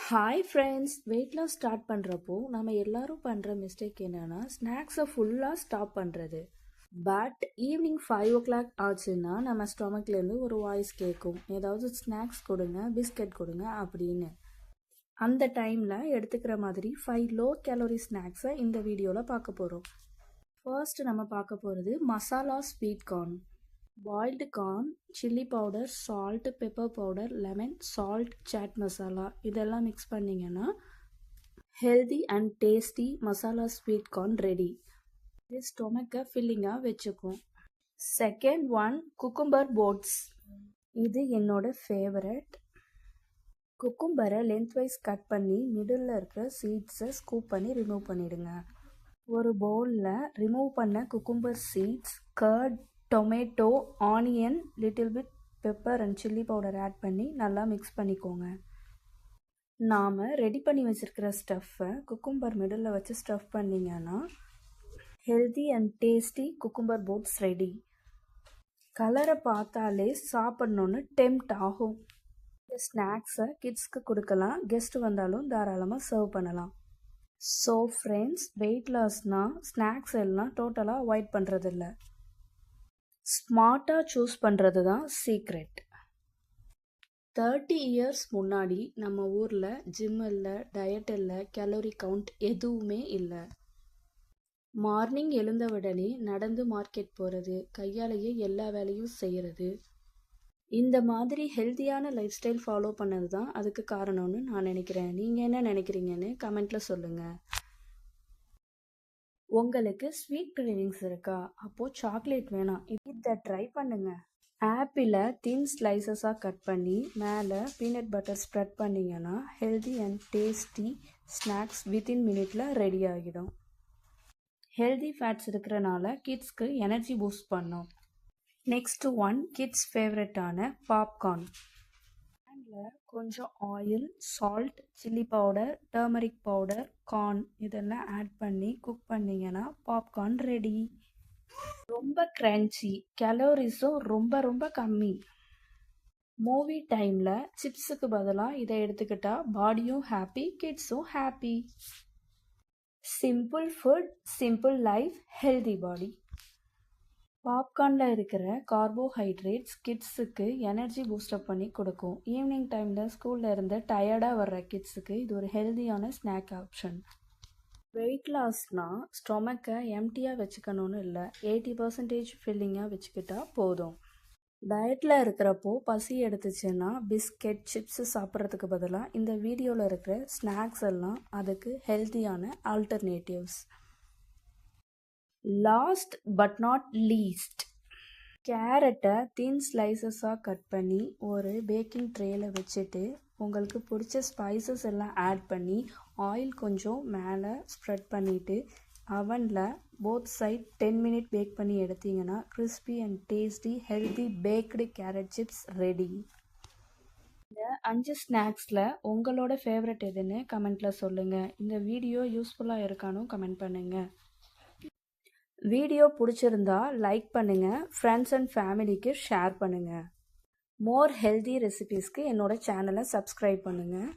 Hi friends, weight loss start பண்ணுறப்போ நம்ம எல்லாரும் பண்ணுற மிஸ்டேக் என்னென்னா ஸ்நாக்ஸை ஃபுல்லாக ஸ்டாப் பண்ணுறது. பட் ஈவினிங் 5 o'clock ஆச்சுன்னா நம்ம ஸ்டொமக்லேருந்து ஒரு வாய்ஸ் கேட்கும், ஏதாவது ஸ்நாக்ஸ் கொடுங்க, பிஸ்கட் கொடுங்க அப்படின்னு. அந்த டைமில் எடுத்துக்கிற மாதிரி 5 லோ கேலரி ஸ்நாக்ஸை இந்த வீடியோவில் பார்க்க போகிறோம். ஃபர்ஸ்ட் நம்ம பார்க்க போகிறது masala sweet corn. Boiled corn, chilli powder, salt, pepper powder, lemon, salt, chaat masala இதெல்லாம் மிக்ஸ் பண்ணிங்கன்னா healthy and tasty masala sweet corn ready. இது ஸ்டொமக்கை ஃபில்லிங்காக வச்சுக்கும். Second one cucumber boats. இது என்னோட ஃபேவரட். குக்கும்பரை லென்த்வைஸ் கட் பண்ணி மிடில் இருக்கிற சீட்ஸை ஸ்கூப் பண்ணி ரிமூவ் பண்ணிடுங்க. ஒரு பவுலில் ரிமூவ் பண்ண cucumber seeds, curd, tomato, onion, little bit pepper and chilli powder add பண்ணி நல்லா மிக்ஸ் பண்ணிக்கோங்க. நாம் ரெடி பண்ணி வச்சுருக்கிற ஸ்டஃப்பை குக்கும்பர் மிடில் வச்சு ஸ்டஃப் பண்ணிங்கன்னா healthy and tasty cucumber boats ready. கலரை பார்த்தாலே சாப்பிட்ணுன்னு டெம்ப்ட் ஆகும். இந்த ஸ்நாக்ஸை கிட்ஸ்க்கு கொடுக்கலாம், கெஸ்ட் வந்தாலும் தாராளமாக சர்வ் பண்ணலாம். ஸோ ஃப்ரெண்ட்ஸ், வெயிட் லாஸ்னால் ஸ்நாக்ஸ் எல்லாம் டோட்டலாக அவாய்ட் பண்ணுறதில்ல, ஸ்மார்ட்டாக சூஸ் பண்ணுறது தான் சீக்ரெட். 30 years முன்னாடி நம்ம ஊரில் ஜிம் இல்லை, டயட் இல்லை, கேலரி கவுண்ட் எதுவுமே இல்லை. மார்னிங் எழுந்த உடனே நடந்து மார்க்கெட் போகிறது, கையாலேயே எல்லா வேலையும் செய்கிறது, இந்த மாதிரி ஹெல்த்தியான லைஃப் ஸ்டைல் ஃபாலோ பண்ணது தான் அதுக்கு காரணம்னு நான் நினைக்கிறேன். நீங்கள் என்ன நினைக்கிறீங்கன்னு கமெண்ட்டில் சொல்லுங்கள். உங்களுக்கு ஸ்வீட் கிரேவிங்ஸ் இருக்கா? அப்போது சாக்லேட் வேணாம், இதை ட்ரை பண்ணுங்க. ஆப்பிளை தின் ஸ்லைசஸாக கட் பண்ணி மேலே பீனட் பட்டர் ஸ்ப்ரெட் பண்ணிங்கன்னா healthy and tasty snacks within மினிட்ல ரெடி ஆகிடும். ஹெல்தி ஃபேட்ஸ் இருக்கிறனால கிட்ஸ்க்கு எனர்ஜி பூஸ்ட் பண்ணும். நெக்ஸ்ட் ஒன் கிட்ஸ் ஃபேவரட்டான பாப்கார்ன். பேனில் கொஞ்சம் oil, salt, chilli powder, turmeric powder, corn இதெல்லாம் ஆட் பண்ணி குக் பண்ணிங்கன்னா பாப்கார்ன் ரெடி. ரொம்ப கிரன்ச்சி, கேலோரிஸும் ரொம்ப ரொம்ப கம்மி. மூவி டைமில் சிப்ஸுக்கு பதிலாக இதை எடுத்துக்கிட்டா பாடியும் ஹாப்பி, கிட்ஸும் happy. Simple food, simple life, healthy body. பாப்கார்னில் இருக்கிற கார்போஹைட்ரேட்ஸ் கிட்ஸுக்கு எனர்ஜி பூஸ்டப் பண்ணி கொடுக்கும். ஈவினிங் டைமில் ஸ்கூலில் இருந்து டயர்டாக வர்ற கிட்ஸுக்கு இது ஒரு ஹெல்தியான ஸ்நாக் ஆப்ஷன். வெயிட் லாஸ்னால் ஸ்டொமக்கை எம்டியாக வச்சுக்கணும்னு இல்லை, 80% ஃபில்லிங்காக வச்சுக்கிட்டா போதும். டயட்டில் இருக்கிறப்போ பசி எடுத்துச்சுன்னா பிஸ்கெட், சிப்ஸு சாப்பிட்றதுக்கு பதிலாக இந்த வீடியோவில் இருக்கிற ஸ்நாக்ஸ் எல்லாம் அதுக்கு ஹெல்தியான alternatives. Last but not least, கேரட்டை தின் ஸ்லைசஸாக கட் பண்ணி ஒரு பேக்கிங் ட்ரேயில் வச்சுட்டு உங்களுக்கு பிடிச்ச ஸ்பைசஸ் எல்லாம் ஆட் பண்ணி ஆயில் கொஞ்சம் மேலே ஸ்ப்ரெட் பண்ணிவிட்டு அவனில் போத் சைட் 10 minutes பேக் பண்ணி எடுத்தீங்கன்னா crispy and tasty healthy baked carrot chips ready. இந்த 5 ஸ்நாக்ஸில் உங்களோட ஃபேவரட் எதுன்னு கமெண்ட்டில் சொல்லுங்கள். இந்த வீடியோ யூஸ்ஃபுல்லாக இருக்கானு கமெண்ட் பண்ணுங்கள். வீடியோ பிடிச்சிருந்தா லைக் பண்ணுங்கள், ஃப்ரெண்ட்ஸ் அண்ட் ஃபேமிலிக்கு ஷேர் பண்ணுங்கள். மோர் ஹெல்தி ரெசிபீஸ்க்கு என்னோட சேனலை சப்ஸ்கிரைப் பண்ணுங்கள்.